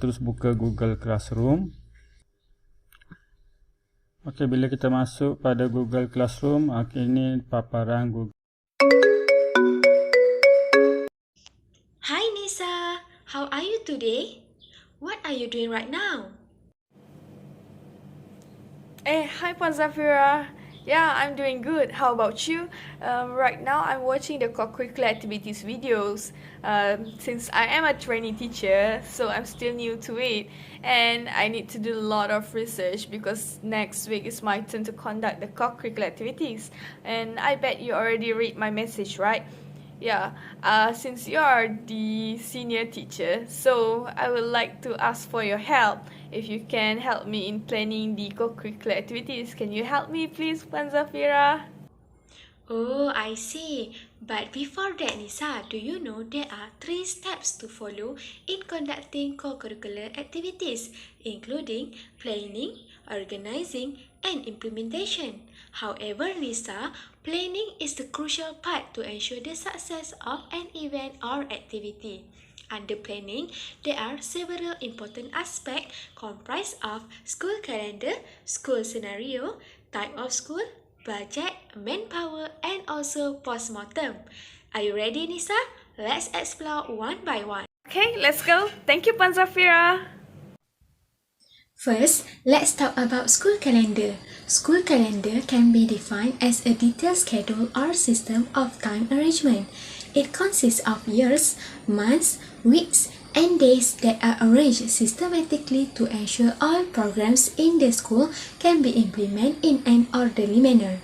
terus buka Google Classroom. Okey, bila kita masuk pada Google Classroom, ini paparan Google. Hi Nisa, how are you today? What are you doing right now? Hi Panzafira. Yeah, I'm doing good. How about you? Right now, I'm watching the co-curricular activities videos. Since I am a trainee teacher, so I'm still new to it, and I need to do a lot of research because next week is my turn to conduct the co-curricular activities. And I bet you already read my message, right? Yeah, since you are the senior teacher, so I would like to ask for your help. If you can help me in planning the co-curricular activities, can you help me please, Panzafira? Oh, I see. But before that, Nisa, do you know there are 3 steps to follow in conducting co-curricular activities, including planning, organizing, and implementation. However, Nisa, planning is the crucial part to ensure the success of an event or activity. Under planning, there are several important aspects comprised of school calendar, school scenario, type of school, budget, manpower, and also post-mortem. Are you ready, Nisa? Let's explore one by one. Okay, let's go. Thank you, Panzafira. First, let's talk about school calendar. School calendar can be defined as a detailed schedule or system of time arrangement. It consists of years, months, weeks, and days that are arranged systematically to ensure all programs in the school can be implemented in an orderly manner.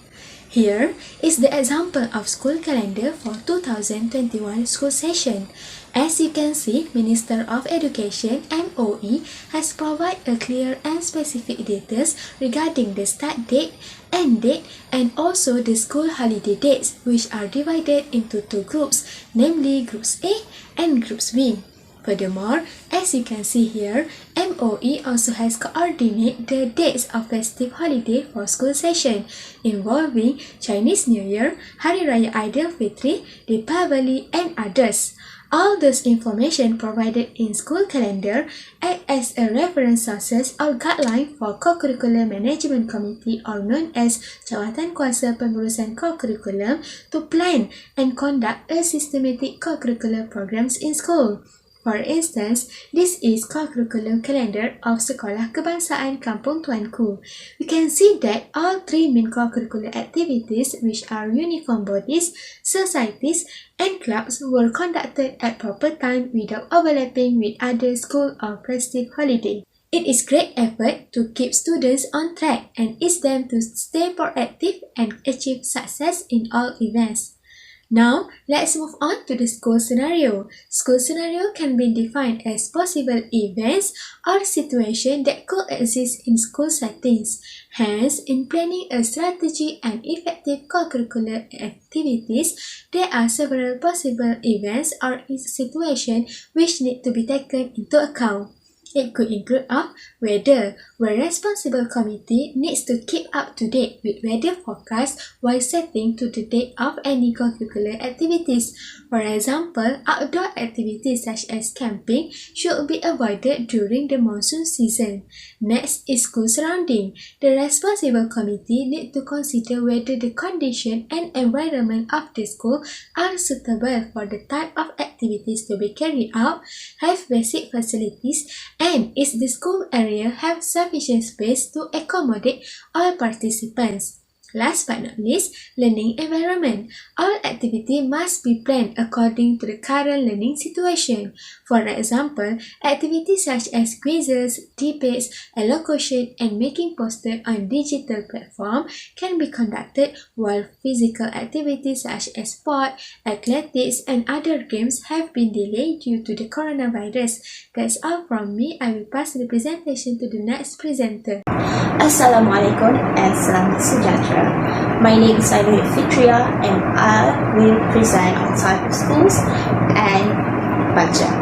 Here is the example of school calendar for 2021 school session. As you can see, Minister of Education (MOE) has provided a clear and specific details regarding the start date, end date, and also the school holiday dates, which are divided into 2 groups, namely Groups A and Groups B. Furthermore, as you can see here, MOE also has coordinated the dates of festive holiday for school session, involving Chinese New Year, Hari Raya Idul Fitri, Deepavali, and others. All this information provided in school calendar act as a reference sources or guideline for co-curricular management committee, or known as Jawatan Kuasa Pengurusan Co-curriculum, to plan and conduct a systematic co-curricular programs in school. For instance, this is co-curriculum calendar of Sekolah Kebangsaan Kampung Tuanku. We can see that all 3 main co-curricular activities, which are uniform bodies, societies, and clubs, were conducted at proper time without overlapping with other school or festive holiday. It is great effort to keep students on track and ease them to stay proactive and achieve success in all events. Now, let's move on to the school scenario. School scenario can be defined as possible events or situations that could exist in school settings. Hence, in planning a strategy and effective co-curricular activities, there are several possible events or situations which need to be taken into account. It could include weather, where responsible committee needs to keep up to date with weather forecast while setting to the date of any co-curricular activities. For example, outdoor activities such as camping should be avoided during the monsoon season. Next is school surrounding. The responsible committee need to consider whether the condition and environment of the school are suitable for the type of activities to be carried out, have basic facilities, and is the school area have sufficient space to accommodate all participants. Last but not least, learning environment. All activity must be planned according to the current learning situation. For example, activities such as quizzes, debates, elocution, and making posters on digital platform can be conducted, while physical activities such as sport, athletics, and other games have been delayed due to the coronavirus. That's all from me. I will pass the presentation to the next presenter. Assalamualaikum and selamat sejahtera. My name is Aidil Fitria and I will present on type of schools and budget.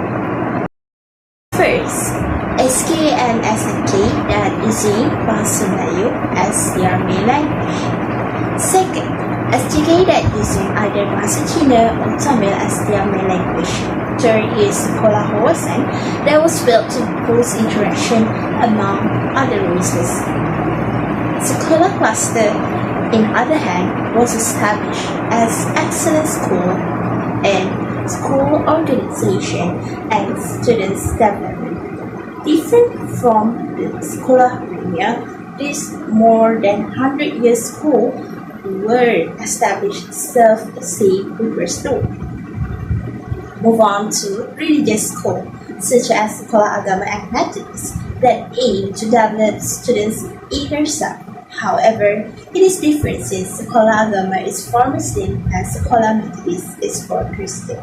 First, SK and SNK dan using Bahasa Melayu as their main language. Second, STK that using either Bahasa Cina or Tamil as their main language. during his sekolah kawasan that was built to boost interaction among other races. Sekolah cluster, in other hand, was established as excellent school and school organization and students development. Different from the sekolah premier, this more than 100 years school were established serve the same purpose too. Move on to religious school, such as sekolah agama and methodist, that aim to develop students' inner self. However, it is different since sekolah agama is for Muslim and sekolah methodist is for Christian.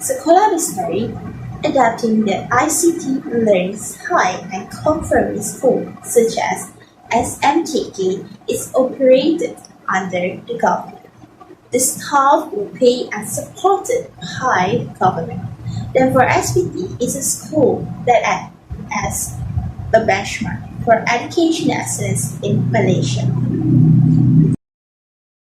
Sekolah Bestari, adapting the ICT learns high and conforming school, such as SMTK, is operated under the government. The staff will pay and supported by government. Then for SPT, is a school that acts as a benchmark for education excellence in Malaysia.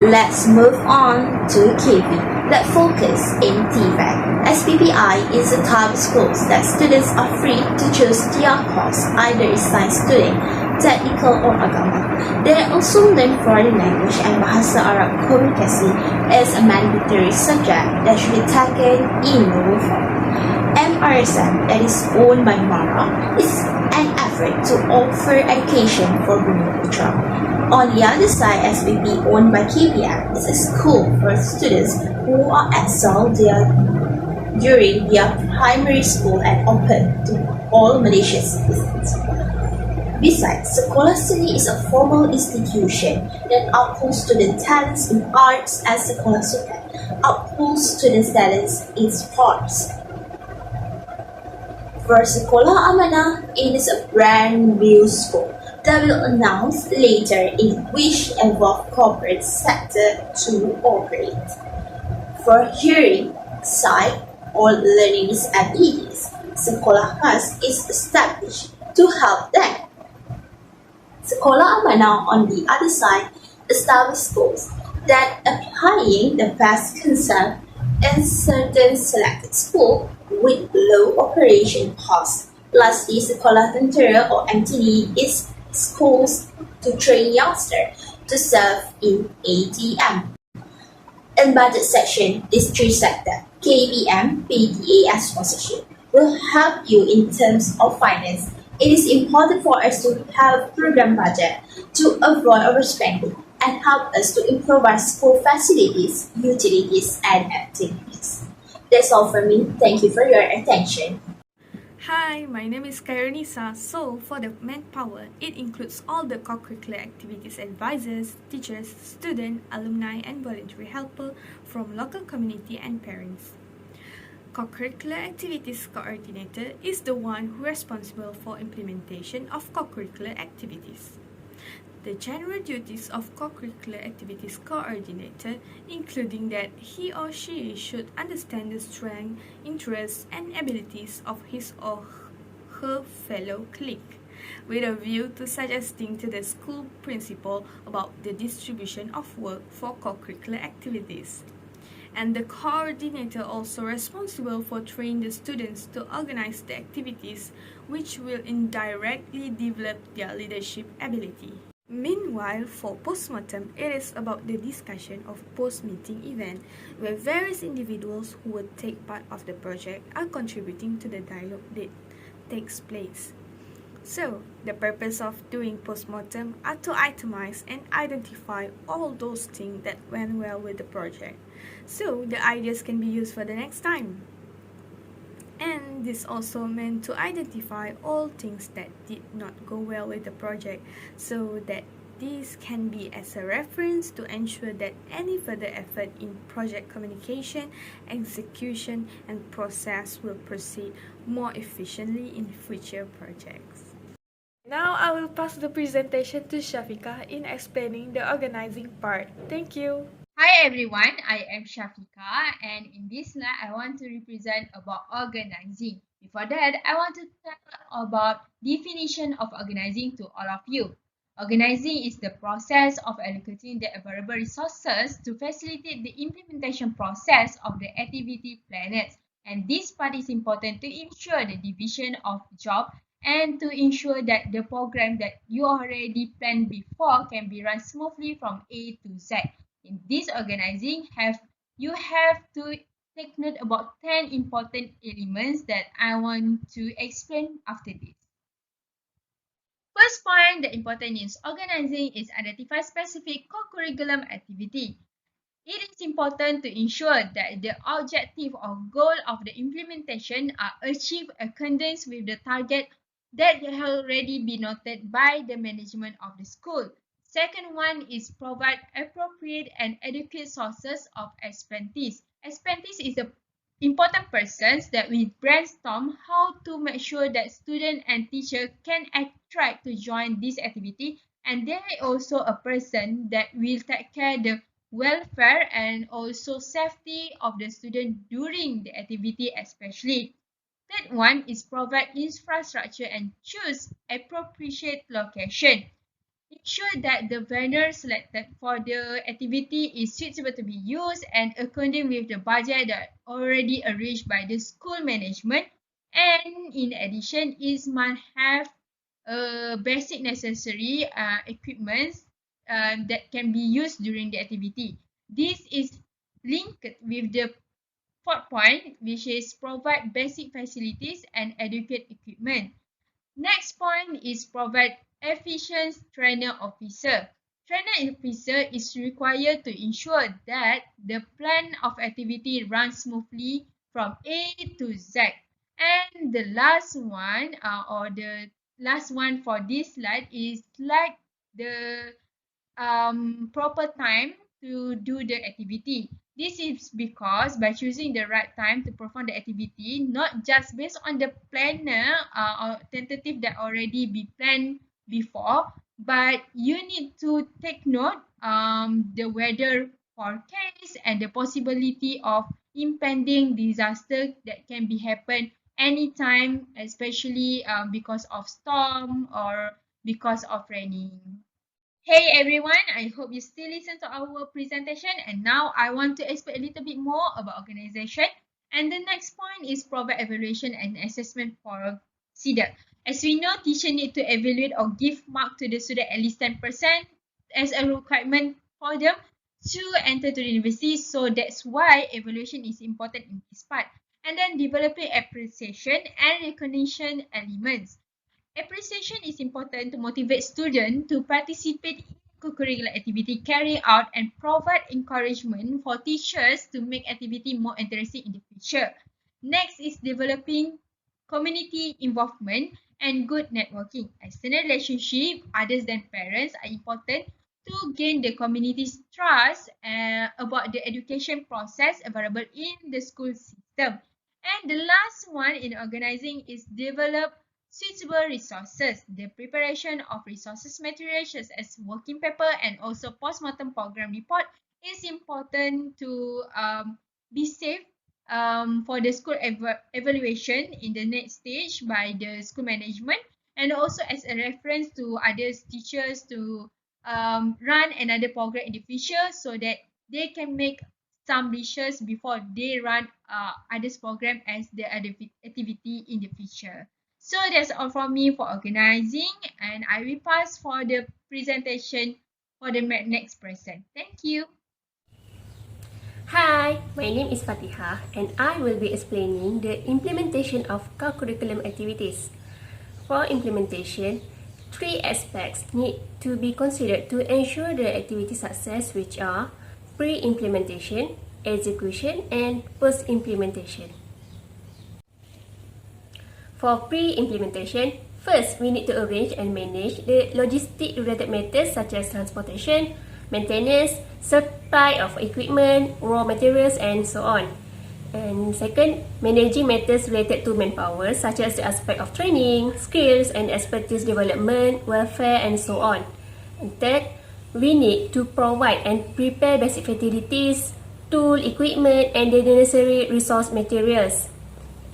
Let's move on to KB that focus in TVET. SPPI is a type of schools that students are free to choose their course, either is science student, technical or agama. They also learn foreign language and Bahasa Arab Komunikasi as a mandatory subject that should be taken in lower form. MRSM, that is owned by Mara, is an effort to offer education for Bumi Putra. On the other side, SPP, owned by KBM, is a school for students who are excelled during their primary school and open to all Malaysian citizens. Besides, Sekolah Seni is a formal institution that upholds student talents in arts, and Sekolah Sukan upholds student talents in sports. For Sekolah Amanah, it is a brand new school that will announce later in which involve corporate sector to operate. For hearing, sight, or learning disabilities, Sekolah Khas is established to help them. Sekolah Amanah, on the other side, established schools that applying the best concept in certain selected schools with low operation costs. Lastly, Sekolah Tentera or MTD is schools to train youngsters to serve in ATM. In budget section, this three sector, KBM, PDA and sponsorship, will help you in terms of finance. It is important for us to have program budget to avoid overspending and help us to improve our school facilities, utilities, and activities. That's all for me. Thank you for your attention. Hi, my name is Kaironisa. So, for the Manpower, it includes all the co-curricular activities advisors, teachers, students, alumni, and voluntary helper from local community and parents. Co-curricular activities coordinator is the one who is responsible for implementation of co-curricular activities. The general duties of co-curricular activities coordinator, including that he or she should understand the strengths, interests, and abilities of his or her fellow colleague, with a view to suggesting to the school principal about the distribution of work for co-curricular activities. And the coordinator also responsible for training the students to organize the activities, which will indirectly develop their leadership ability. Meanwhile, for post-mortem, it is about the discussion of post-meeting event, where various individuals who will take part of the project are contributing to the dialogue that takes place. So, the purpose of doing post-mortem are to itemize and identify all those things that went well with the project, so the ideas can be used for the next time. And this also meant to identify all things that did not go well with the project, so that this can be as a reference to ensure that any further effort in project communication, execution, and process will proceed more efficiently in future projects. Now I will pass the presentation to Shafika in explaining the organizing part. Thank you. Hi everyone, I am Shafika and in this slide I want to represent about organizing. Before that, I want to tell about definition of organizing to all of you. Organizing is the process of allocating the available resources to facilitate the implementation process of the activity planned And this part is important to ensure the division of job and to ensure that the program that you already planned before can be run smoothly from A to Z. In this organizing, you have to take note about 10 important elements that I want to explain after this. First point, the important is organizing is identify specific co-curriculum activity. It is important to ensure that the objective or goal of the implementation are achieved accordance with the target that have already been noted by the management of the school. Second one is provide appropriate and adequate sources of expertise. Expertise is the important persons that will brainstorm how to make sure that student and teacher can attract to join this activity, and there is also a person that will take care the welfare and also safety of the student during the activity especially. Third one is provide infrastructure and choose appropriate location. Ensure that the venue selected for the activity is suitable to be used and according with the budget that already arranged by the school management. And in addition, it must have basic necessary equipments that can be used during the activity. This is linked with the fourth point, which is provide basic facilities and adequate equipment. Next point is provide efficient trainer officer. Trainer officer is required to ensure that the plan of activity runs smoothly from A to Z. And the last one for this slide is like the proper time to do the activity. This is because by choosing the right time to perform the activity, not just based on the planner or tentative that already be planned before, but you need to take note the weather forecast and the possibility of impending disaster that can be happen anytime, especially because of storm or because of raining. Hey everyone, I hope you still listen to our presentation, and now I want to explain a little bit more about organization. And the next point is provide evaluation and assessment for CEDA. As we know, teacher need to evaluate or give mark to the student at least 10% as a requirement for them to enter to the university. So that's why evaluation is important in this part. And then developing appreciation and recognition elements. Appreciation is important to motivate students to participate in co-curricular activity, carry out and provide encouragement for teachers to make activity more interesting in the future. Next is developing community involvement and good networking. External relationship, others than parents, are important to gain the community's trust about the education process available in the school system. And the last one in organizing is develop suitable resources. The preparation of resources materials such as working paper and also post-mortem program report is important to be safe for the school evaluation in the next stage by the school management, and also as a reference to other teachers to run another program in the future so that they can make some research before they run others program as the other activity in the future. So that's all from me for organizing, and I will pass for the presentation for the next person. Thank you. Hi, my name is Fatiha and I will be explaining the implementation of co-curriculum activities. For implementation, three aspects need to be considered to ensure the activity success, which are pre-implementation, execution, and post-implementation. For pre-implementation, first we need to arrange and manage the logistic-related matters such as transportation, maintenance, supply of equipment, raw materials, and so on. And second, managing matters related to manpower such as the aspect of training, skills, and expertise development, welfare, and so on. And third, we need to provide and prepare basic facilities, tool, equipment, and the necessary resource materials.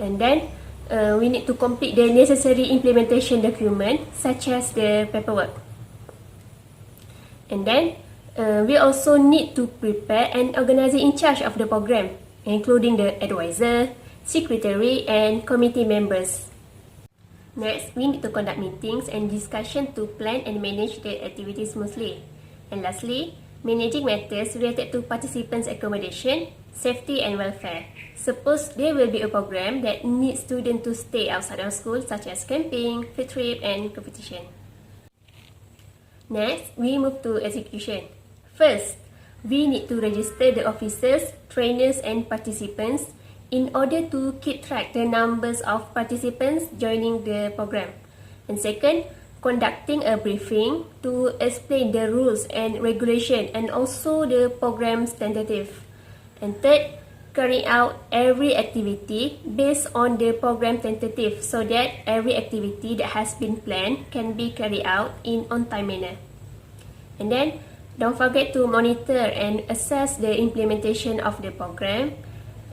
And then, we need to complete the necessary implementation document such as the paperwork. And then, we also need to prepare an organizer in charge of the program, including the advisor, secretary, and committee members. Next, we need to conduct meetings and discussion to plan and manage the activities smoothly. And lastly, managing matters related to participants' accommodation, safety and welfare. Suppose there will be a program that needs students to stay outside of school, such as camping, field trip and competition. Next, we move to execution. First, we need to register the officers, trainers and participants in order to keep track the numbers of participants joining the program. And second, conducting a briefing to explain the rules and regulation and also the program's tentative. And third, carry out every activity based on the program tentative so that every activity that has been planned can be carried out in on-time manner. And then, don't forget to monitor and assess the implementation of the program.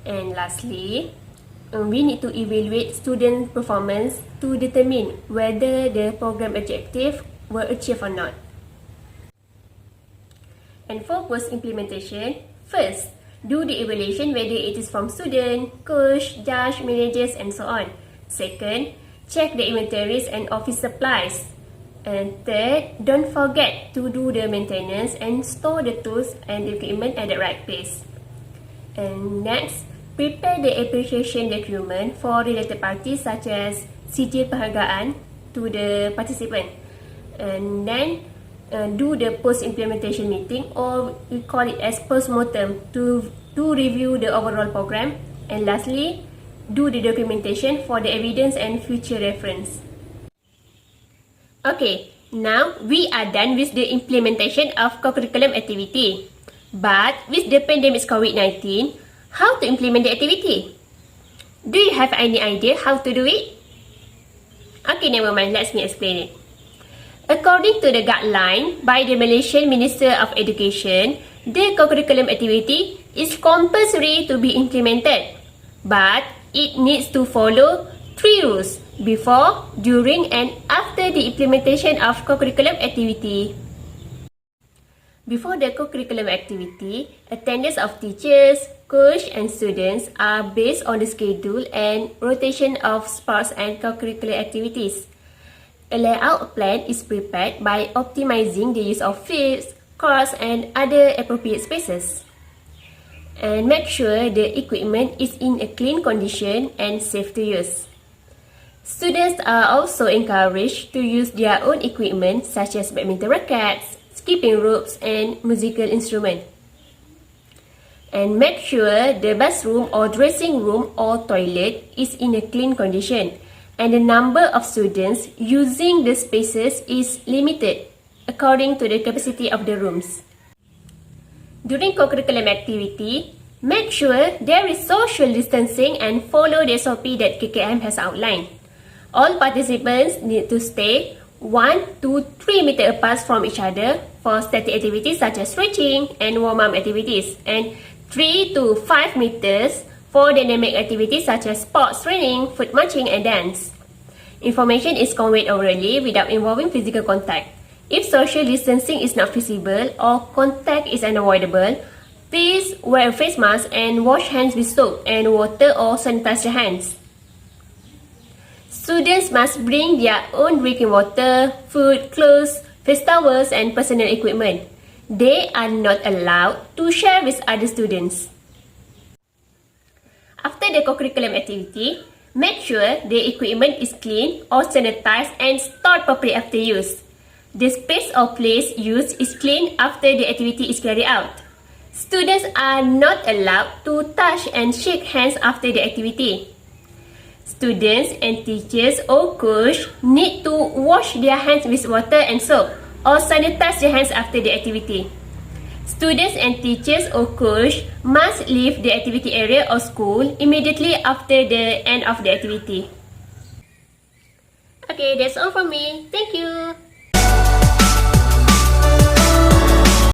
And lastly, we need to evaluate student performance to determine whether the program objective were achieved or not. And for post-implementation, first, do the evaluation whether it is from student, coach, judge, managers and so on. Second, check the inventories and office supplies. And third, don't forget to do the maintenance and store the tools and equipment at the right place. And next, prepare the appreciation document for related parties such as sijil penghargaan to the participant. And then do the post-implementation meeting, or we call it as post-mortem, to review the overall program. And lastly, do the documentation for the evidence and future reference. Okay, now we are done with the implementation of co-curriculum activity. But with the pandemic COVID-19, how to implement the activity? Do you have any idea how to do it? Okay, never mind, let me explain it. According to the guideline by the Malaysian Minister of Education, the co-curriculum activity is compulsory to be implemented, but it needs to follow 3 rules before, during and after the implementation of co-curriculum activity. Before the co-curriculum activity, attendance of teachers, coach and students are based on the schedule and rotation of sports and co-curricular activities. A layout plan is prepared by optimizing the use of fields, courts and other appropriate spaces. And make sure the equipment is in a clean condition and safe to use. Students are also encouraged to use their own equipment such as badminton rackets, skipping ropes and musical instruments. And make sure the bathroom or dressing room or toilet is in a clean condition, and the number of students using the spaces is limited according to the capacity of the rooms. During co-curriculum activity, make sure there is social distancing and follow the SOP that KKM has outlined. All participants need to stay 1 to 3 meters apart from each other for static activities such as stretching and warm-up activities, and 3 to 5 meters for dynamic activities such as sports, training, foot marching and dance. Information is conveyed orally without involving physical contact. If social distancing is not feasible or contact is unavoidable, please wear a face mask and wash hands with soap and water or sanitize your hands. Students must bring their own drinking water, food, clothes, face towels and personal equipment. They are not allowed to share with other students. After the co-curriculum activity, make sure the equipment is clean or sanitized and stored properly after use. The space or place used is cleaned after the activity is carried out. Students are not allowed to touch and shake hands after the activity. Students and teachers or coach need to wash their hands with water and soap or sanitize their hands after the activity. Students and teachers or coach must leave the activity area or school immediately after the end of the activity. Okay, that's all from me. Thank you.